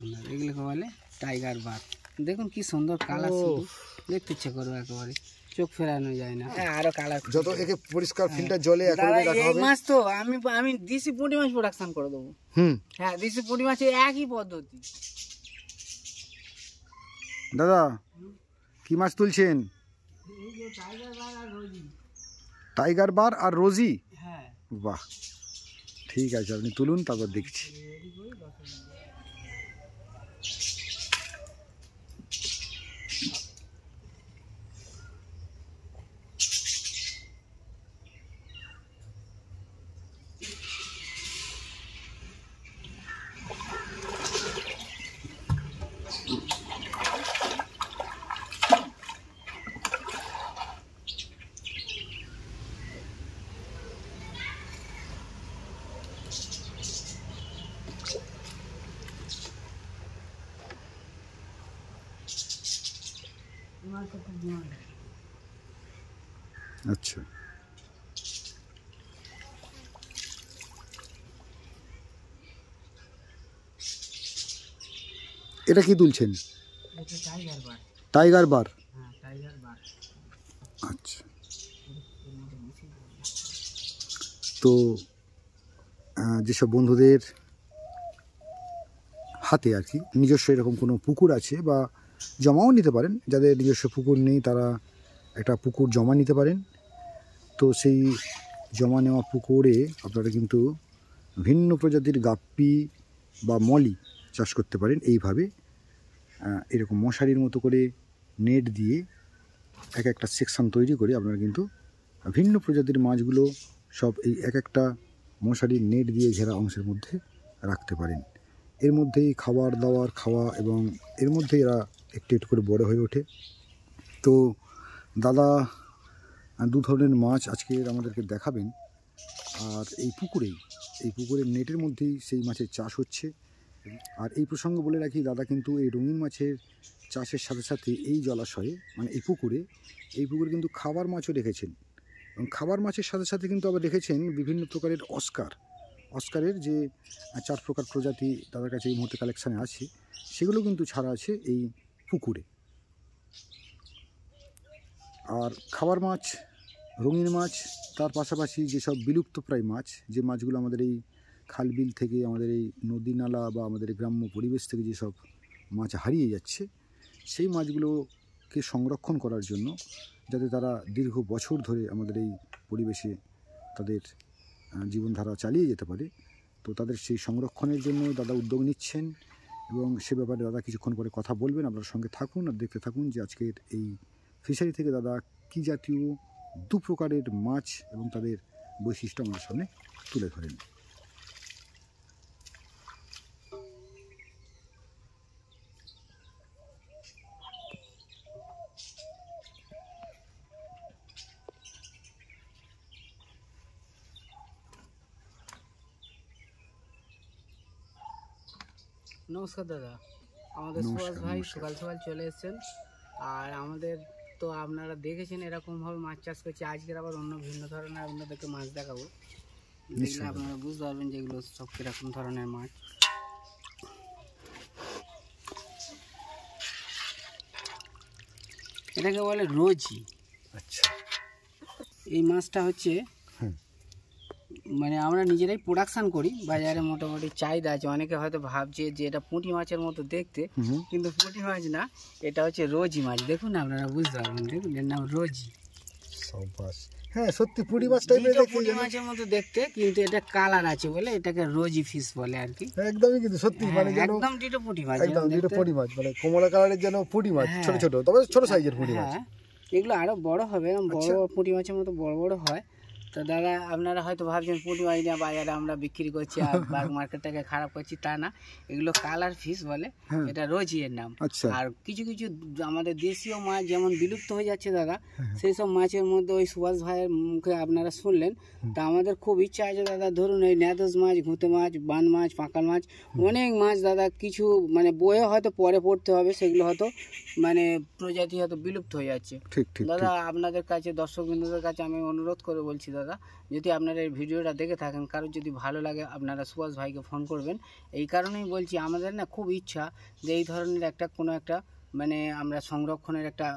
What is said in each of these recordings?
এগুলোকে বলে টাইগার বাঘ। দেখুন কি সুন্দর কালার, দেখতে ইচ্ছে করবে একেবারে, চোখ ফেরানো যায় না। হ্যাঁ, আরো কালার যত একে পরিষ্কার ফিল্টার জলে একেবারে রাখা হবে। এই মাছ তো আমি দেশি পুঁটি মাছ প্রোডাকশন করে দেবো। হ্যাঁ, দেশি পুঁটি মাছের একই পদ্ধতি। দাদা কি মাছ তুলছেন? টাইগার বার আর রোজি। হ্যাঁ, বাহ, ঠিক আছে, আপনি তুলুন, তারপর দেখছি। আচ্ছা, এটা কি তুলছেন? টাইগার বার। আচ্ছা, তো যেসব বন্ধুদের হাতে আর কি নিজস্ব এরকম কোনো পুকুর আছে বা জমাও নিতে পারেন, যাদের নিজস্ব পুকুর নেই তারা একটা পুকুর জমা নিতে পারেন। তো সেই জমা নেওয়া পুকুরে আপনারা কিন্তু ভিন্ন প্রজাতির গাপ্পি বা মলি চাষ করতে পারেন। এইভাবে এরকম মশারির মতো করে নেট দিয়ে এক একটা সেকশন তৈরি করে আপনারা কিন্তু ভিন্ন প্রজাতির মাছগুলো সব এই এক একটা মশারির নেট দিয়ে ঘেরা অংশের মধ্যে রাখতে পারেন। এর মধ্যেই খাবার দাবার খাওয়া এবং এর মধ্যে এরা একটু একটু করে বড় হয়ে ওঠে। তো দাদা দু ধরনের মাছ আজকে আমাদেরকে দেখাবেন। আর এই পুকুরের নেটের মধ্যেই সেই মাছের চাষ হচ্ছে। আর এই প্রসঙ্গে বলে রাখি, দাদা কিন্তু এই রঙিন মাছের চাষের সাথে সাথে এই জলাশয়ে মানে এই পুকুরে কিন্তু খাবার মাছও রেখেছেন। এবং খাবার মাছের সাথে সাথে কিন্তু আবার রেখেছেন বিভিন্ন প্রকারের অস্কারের যে 4 প্রকার প্রজাতি দাদার কাছে এই মুহূর্তে কালেকশানে আছে, সেগুলো কিন্তু ছাড়া আছে এই পুকুরে। আর খাবার মাছ, রঙিন মাছ, তার পাশাপাশি যেসব বিলুপ্তপ্রায় মাছ, যে মাছগুলো আমাদের এই খালবিল থেকে, আমাদের এই নদী নালা বা আমাদের গ্রাম্য পরিবেশ থেকে যেসব মাছ হারিয়ে যাচ্ছে, সেই মাছগুলোকে সংরক্ষণ করার জন্য, যাতে তারা দীর্ঘ বছর ধরে আমাদের এই পরিবেশে তাদের জীবনধারা চালিয়ে যেতে পারে, তো তাদের সেই সংরক্ষণের জন্য দাদা উদ্যোগ নিচ্ছেন। এবং সে ব্যাপারে দাদা কিছুক্ষণ পরে কথা বলবেন। আপনার সঙ্গে থাকুন আর দেখতে থাকুন যে আজকের এই ফিশারি থেকে দাদা কী জাতীয় 2 প্রকারের মাছ এবং তাদের বৈশিষ্ট্য আমাদের সামনে তুলে ধরেন। নমস্কার দাদা, আমাদের সুভাষ ভাই সকাল সকাল চলে এসেছেন। আর আমাদের তো আপনারা দেখেছেন এরকমভাবে মাছ চাষ করছি, আজকের আবার অন্য ভিন্ন ধরনের আপনাদেরকে মাছ দেখাবো। দেখলে আপনারা বুঝতে পারবেন যেগুলো সব কীরকম ধরনের মাছ। এটাকে বলে রোজি। আচ্ছা, এই মাছটা হচ্ছে মানে আমরা নিজেরাই প্রোডাকশান করি, বাজারে মোটামুটি চাহিদা আছে। অনেকে হয়তো ভাবছে যে এটা পুঁটি মাছের মতো দেখতে, কিন্তু পুঁটি মাছ না, এটা হচ্ছে রোজি মাছ। দেখুন আপনারা বুঝতে পারবেন, দেখুন এর নাম রোজি। হ্যাঁ, সত্যি পুঁটি মাছ টাইপের দেখতে, পুঁটি মাছের মতো দেখতে, কিন্তু এটা কালার আছে বলে এটাকে রোজি ফিশ বলে আর কি। একদমই কিন্তু সত্যি মানে একদম ডিটো পুঁটি মাছ, একদম ডিটো পুঁটি মাছ, মানে কমলা কালারের যেন পুঁটি মাছ, ছোট ছোট, তবে ছোট সাইজের পুঁটি মাছ। এগুলো আরো বড় হবে, বড় পুঁটি মাছের মতো বড় বড় হয়। তো দাদা আপনারা হয়তো ভাবছেন পুঁটি মাছ নিয়ে বাজারে আমরা বিক্রি করছি আর মার্কেটটাকে খারাপ করছি, তা না, এগুলো কালার ফিশ বলে, এটা রোজি এর নাম। আর কিছু কিছু আমাদের দেশীয় মাছ যেমন বিলুপ্ত হয়ে যাচ্ছে দাদা, সেই সব মাছের মধ্যে ওই সুভাষ ভাইয়ের মুখে আপনারা শুনলেন। তা আমাদের খুব ইচ্ছা আছে দাদা, ধরুন এই ন্যাদোস মাছ, ঘুঁতে মাছ, বান মাছ, পাঁকাল মাছ, অনেক মাছ দাদা, কিছু মানে বইয়ে হয়তো পরে পড়তে হবে, সেগুলো হয়তো মানে প্রজাতি হয়তো বিলুপ্ত হয়ে যাচ্ছে। দাদা আপনাদের কাছে, দর্শক বিন্দুদের কাছে আমি অনুরোধ করে বলছি দাদা, যদি আপনারা এই ভিডিওটা দেখে থাকেন, কারোর যদি ভালো লাগে আপনারা সুভাষ ভাইকে ফোন করবেন। এই কারণেই বলছি, আমাদের না খুব ইচ্ছা যে এই ধরনের একটা কোনো একটা মানে আমরা সংরক্ষণের একটা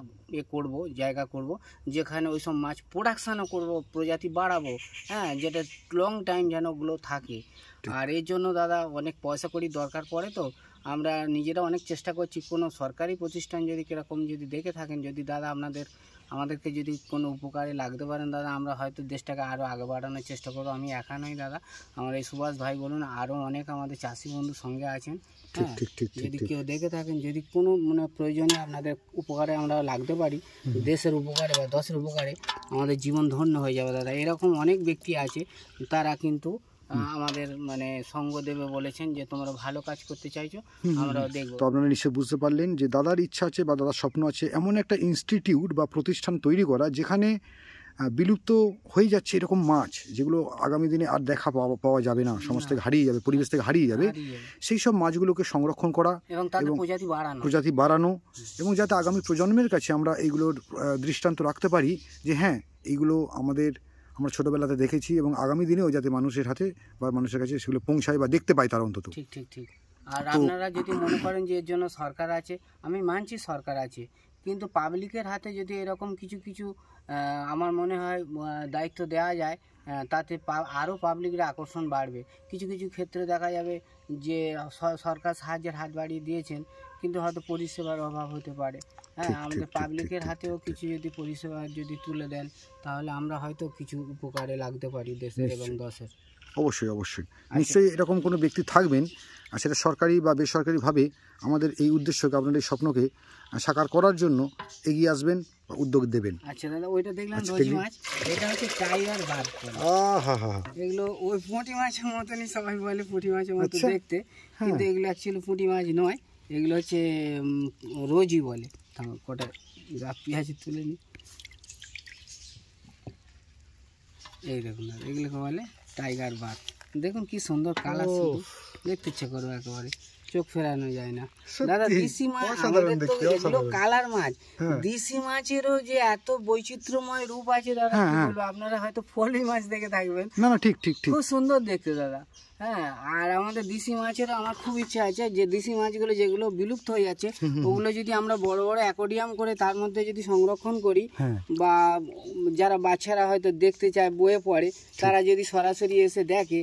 করব, জায়গা করব, যেখানে ওই সব মাছ প্রোডাকশানও করব, প্রজাতি বাড়াবো, হ্যাঁ, যেটা লং টাইম যেন ওগুলো থাকে। আর এর জন্য দাদা অনেক পয়সা কড়ি দরকার পড়ে, তো আমরা নিজেরা অনেক চেষ্টা করছি। কোনো সরকারি প্রতিষ্ঠান যদি কীরকম যদি দেখে থাকেন, যদি দাদা আমাদেরকে যদি কোনো উপকারে লাগতে পারেন দাদা, আমরা হয়তো দেশটাকে আরও আগে বাড়ানোর চেষ্টা করবো। আমি একা নই দাদা, আমার এই সুভাষ ভাই বলুন, আরও অনেক আমাদের চাষি বন্ধু সঙ্গে আছেন। হ্যাঁ, যদি কেউ দেখে থাকেন, যদি কোনো মানে প্রয়োজনে আপনাদের উপকারে আমরা লাগতে পারি, দেশের উপকারে বা দশের উপকারে, আমাদের জীবন ধন্য হয়ে যাবে দাদা। এরকম অনেক ব্যক্তি আছে, তারা কিন্তু আমাদের মানে সঙ্গ দেবে বলেছেন, যে তোমরা ভালো কাজ করতে চাইছো, আমরাও দেখবো। তো আপনারা নিশ্চয়ই বুঝতে পারলেন যে দাদার ইচ্ছা আছে বা দাদার স্বপ্ন আছে এমন একটা ইনস্টিটিউট বা প্রতিষ্ঠান তৈরি করা, যেখানে বিলুপ্ত হয়ে যাচ্ছে এরকম মাছ, যেগুলো আগামী দিনে আর পাওয়া যাবে না, সমাজ থেকে হারিয়ে যাবে, পরিবেশ থেকে হারিয়ে যাবে, সেই সব মাছগুলোকে সংরক্ষণ করা এবং তাদের প্রজাতি বাড়ানো, এবং যাতে আগামী প্রজন্মের কাছে আমরা এইগুলোর দৃষ্টান্ত রাখতে পারি যে হ্যাঁ, এইগুলো আমরা ছোটবেলাতে দেখেছি, এবং আগামী দিনেও যাতে মানুষের হাতে বা মানুষের কাছে সেগুলো পৌঁছায় বা দেখতে পায় তারা অন্তত। ঠিক ঠিক ঠিক। আর আপনারা যদি মনে করেন যে এর জন্য সরকার আছে, আমি মানছি সরকার আছে, কিন্তু পাবলিকের হাতে যদি এরকম কিছু কিছু আমার মনে হয় দায়িত্ব দেওয়া যায়, তাতে আরও পাবলিকের আকর্ষণ বাড়বে। কিছু কিছু ক্ষেত্রে দেখা যাবে যে সরকার সাহায্যের হাত বাড়িয়ে দিয়েছেন, কিন্তু হয়তো পরিষেবার অভাব হতে পারে। হ্যাঁ, আমাদের পাবলিকের হাতেও কিছু যদি পরিষেবা যদি তুলে দেন, তাহলে আমরা হয়তো কিছু উপকারে লাগতে পারি দেশের এবং দশের। অবশ্যই অবশ্যই, নিশ্চয়ই এরকম কোনো ব্যক্তি থাকবেন, আর সেটা সরকারি বা বেসরকারিভাবে আমাদের এই উদ্দেশ্যকে, আপনাদের এই স্বপ্নকে সাকার করার জন্য এগিয়ে আসবেন বা উদ্যোগ দেবেন। আচ্ছা দাদা, ওইটা দেখলাম রোজি মাছ, এটা হচ্ছে টাইগার বার্ড। এগুলো ওই পুঁটি মাছের মতনই, সবাই বলে পুঁটি মাছের মতো দেখতে, কিন্তু এগুলো অ্যাকচুয়ালি পুঁটি মাছ নয়, এগুলো হচ্ছে রোজি বলে। কটা পেঁয়াজ তুলে নি, এই দেখুন এগুলোকে বলে টাইগার বার্ড। দেখুন কি সুন্দর কালার, শুধু দেখতে ইচ্ছে করবে, একেবারে চোখ ফেরানো যায় না দাদা। দেশি মাছ, এগুলো কালার মাছ, দেশি মাছেরও যে এত বৈচিত্র্যময় রূপ আছে দাদা, কি বলবো, আপনারা হয়তো ফলি মাছ দেখে থাকবেন, না না ঠিক ঠিক ঠিক, খুব সুন্দর দেখতে দাদা। হ্যাঁ, আর আমাদের দেশি মাছেরও আমার খুব ইচ্ছা আছে, যে দেশি মাছগুলো যেগুলো বিলুপ্ত হয়ে যাচ্ছে, ওগুলো যদি আমরা বড় বড় অ্যাকোয়ারিয়াম করে তার মধ্যে যদি সংরক্ষণ করি, বা যারা বাচ্চারা হয়তো দেখতে চায়, বয়ে পড়ে, তারা যদি সরাসরি এসে দেখে,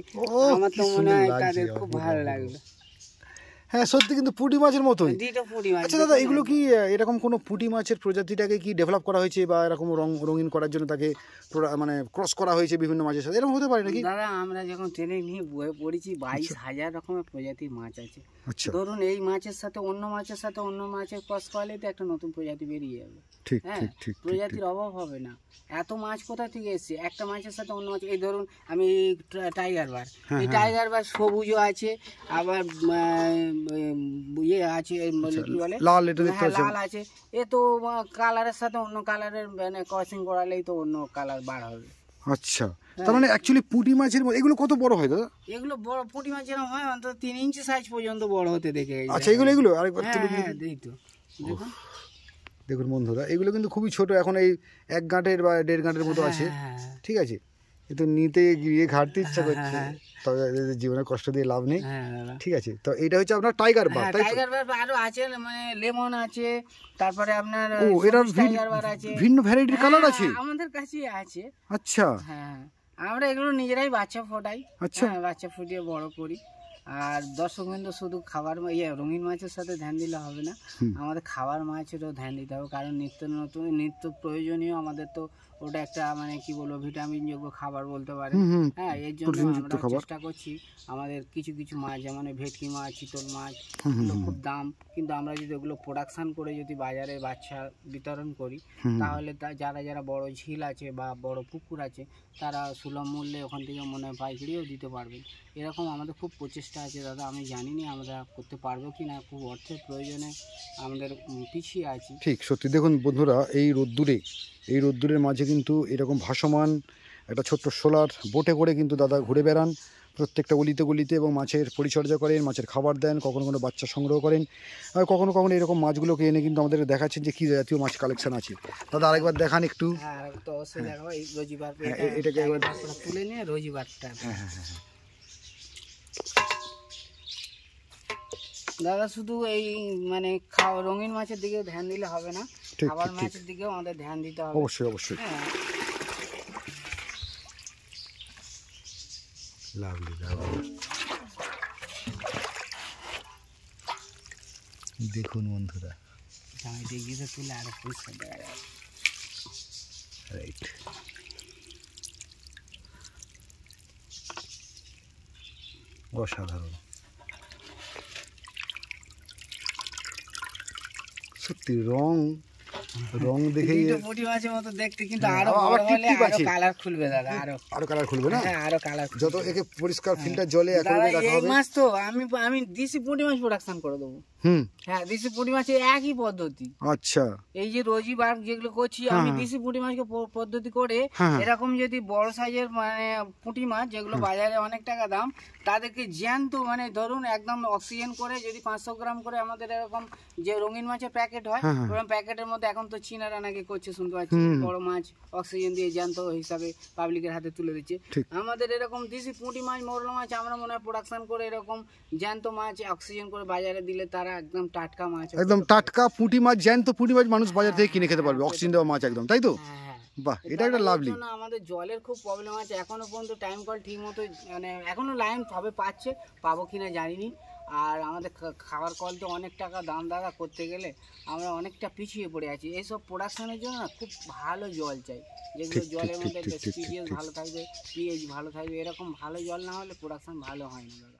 আমার তো মনে হয় তাদের খুব ভালো লাগবে। হ্যাঁ সত্যি, কিন্তু পুঁটি মাছের মতোই। আচ্ছা দাদা, এগুলো কি এরকম কোনো পুঁটি মাছের প্রজাতিটাকে কি ডেভেলপ করা হয়েছে, বা এরকম রঙিন করার জন্য তাকে মানে ক্রস করা হয়েছে বিভিন্ন মাছের সাথে, এরকম হতে পারে নাকি? দাদা আমরা যখন ট্রেনে নিয়ে বয়ে পড়েছি, 22,000 রকমের প্রজাতির মাছ আছে। ধরুন এই মাছের সাথে অন্য মাছের সাথে অন্য মাছের ক্রস করালে তো একটা নতুন প্রজাতি বেরিয়ে যাবে। হ্যাঁ, প্রজাতির অভাব হবে না। এত মাছ কোথা থেকে এসছে, একটা মাছের সাথে অন্য মাছ। এই ধরুন আমি টাইগার বার, এই টাইগার বার সবুজও আছে, আবার ইয়ে আছে, কি বলে লাল আছে। এ তো কালারের সাথে অন্য কালারের মানে ক্রসিং করালেই তো অন্য কালার বার হবে। আচ্ছা, তার মানে অ্যাকচুয়ালি পুঁটি মাছের এগুলো কত বড় হয় দাদা? এগুলো বড় পুঁটি মাছ যেরকম হয়, অন্তত 3 ইঞ্চি সাইজ পর্যন্ত বড় হতে দেখে। আচ্ছা, এগুলো আরেকবার দেই তো, দেখুন দেখুন বন্ধুরা, এগুলো কিন্তু খুবই ছোট, এখন এই 1 গাঁটের বা 1.5 গাঁটের মতো আছে। ঠিক আছে, এ তো নিতে গিয়ে ঘাটতে ইচ্ছা করছে, তবে জীবনে কষ্ট দিয়ে লাভ নেই। ঠিক আছে, তো এটা হচ্ছে আপনার টাইগার বার। টাইগার বার আরো আছে, মানে লেমন আছে, তারপরে আপনার টাইগার বার আছে, ভিন্ন ভ্যারাইটির কালার আছে আমাদের কাছে আছে। আচ্ছা, হ্যাঁ, আমরা এগুলো নিজেরাই বাচ্চা ফোটাই। আচ্ছা, বাচ্চা ফুটিয়ে বড় করি। আর দর্শক বিন্দু শুধু খাবার রঙিন মাছের সাথে ধ্যান দিলে হবে না, আমাদের খাবার মাছেরও ধ্যান দিতে হবে, কারণ নিত্য প্রয়োজনীয় আমাদের তো ওটা একটা মানে কি বলবো ভিটামিন যোগ্য খাবার বলতে পারে। হ্যাঁ, এর জন্য আমরা চেষ্টা করছি আমাদের কিছু কিছু মাছ, যেমন ভেটকি মাছ, চিতল মাছ, খুব দাম, কিন্তু আমরা যদি ওগুলো প্রোডাকশন করে যদি বাজারে বাচ্চা বিতরণ করি, তাহলে যারা যারা বড় ঝিল আছে বা বড় পুকুর আছে, তারা সুলভ মূল্যে ওখান থেকে মনে হয় পাইকারিও দিতে পারবেন। এরকম আমাদের খুব প্রচেষ্টা আছে দাদা, আমি জানি না আমরা করতে পারবো কি না, খুব অর্থের প্রয়োজনে আমাদের পিছিয়ে আছি। ঠিক সত্যি, দেখুন বন্ধুরা, এই রোদ্দুরের মাঝে কিন্তু এরকম ভাসমান একটা ছোট্ট সোলার বোটে করে কিন্তু দাদা ঘুরে বেড়ান, প্রত্যেকটা গলিতে গলিতে, এবং মাছের পরিচর্যা করেন, মাছের খাবার দেন, কখনো কোনো বাচ্চা সংগ্রহ করেন, আর কখনো কখনো এরকম মাছগুলোকে এনে কিন্তু আমাদের দেখাচ্ছেন যে কী জাতীয় মাছ কালেকশন আছে। দাদা আরেকবার দেখান একটু। হ্যাঁ তো অবশ্যই দেখাবো। এই রোজিবার এটাকে একবার তুলে নিয়ে রোজিবারটা। হ্যাঁ হ্যাঁ হ্যাঁ দাদা শুধু এই মানে রঙিন মাছের দিকে ধ্যান দিলে হবে না, খাবার মাছের দিকেও আমাদের ধ্যান দিতে হবে। অবশ্যই অবশ্যই। হ্যাঁ লাভলি লাভলি। দেখুন বন্ধুরা, তুলে আরো পরিষ্কার দেখা যাবে। রাইট, অসাধারণ সত্যি। রং দেখেই পুঁটি মাছের মতো দেখতে, কিন্তু আরো বড় হলে আরো কালার খুলবে দাদা, আরো কালার খুলবে না? হ্যাঁ আরো কালার, যত একে পরিষ্কার ফিল্টার জলে অ্যাকোয়ারিয়ামে রাখা হবে। এই মাছ তো আমি দেশি পুঁটি মাছ প্রোডাকশন করে দেবো। হ্যাঁ দেশি পুঁটি মাছের একই পদ্ধতি। আচ্ছা, এই যে রোজি বার যেগুলো করছি আমি দেশি পুঁটি মাছকে পদ্ধতি করে এরকম যদি বড় সাইজের মানে পুঁটি মাছ যেগুলো বাজারে অনেক টাকা দাম, তাদেরকে জ্যান্ত মানে ধরুন একদম অক্সিজেন করে যদি 500 গ্রাম করে আমাদের এরকম যে রঙিন মাছের প্যাকেট হয়, ওরকম প্যাকেটের মধ্যে এখন তো চীনারা নাকি করছে শুনতে পাচ্ছি, বড় মাছ অক্সিজেন দিয়ে জ্যান্ত হিসাবে পাবলিকের হাতে তুলে দিচ্ছে। আমাদের এরকম দেশি পুঁটি মাছ মরলা মাছ আমরা মনে হয় প্রোডাকশন করে এরকম জ্যান্ত মাছ অক্সিজেন করে বাজারে দিলে তারা একদম টাটকা মাছ, একদম টাটকা পুঁটি মাছ, জ্যান্ত পুঁটি মাছ মানুষ বাজার থেকে কিনে খেতে পারবে, অক্সিজেন দেওয়া মাছ একদম, তাই তো? বাহ, এটা একটা লাভলি। আমাদের জলের খুব প্রবলেম আছে এখনো পর্যন্ত, টাইম কল ঠিক মতো মানে এখনো লাইন সবে পাচ্ছে, পাবো কিনা জানিনি। আর আমাদের খাবার কল তো অনেক টাকা দাম দাদা, করতে গেলে আমরা অনেকটা পিছিয়ে পড়ে আছি। এইসব প্রোডাকশনের জন্য না খুব ভালো জল চাই, যেগুলো জলের মধ্যে পিএইচ ভালো থাকবে, পিএইচ ভালো থাকবে, এরকম ভালো জল না হলে প্রোডাকশন ভালো হয় না দাদা।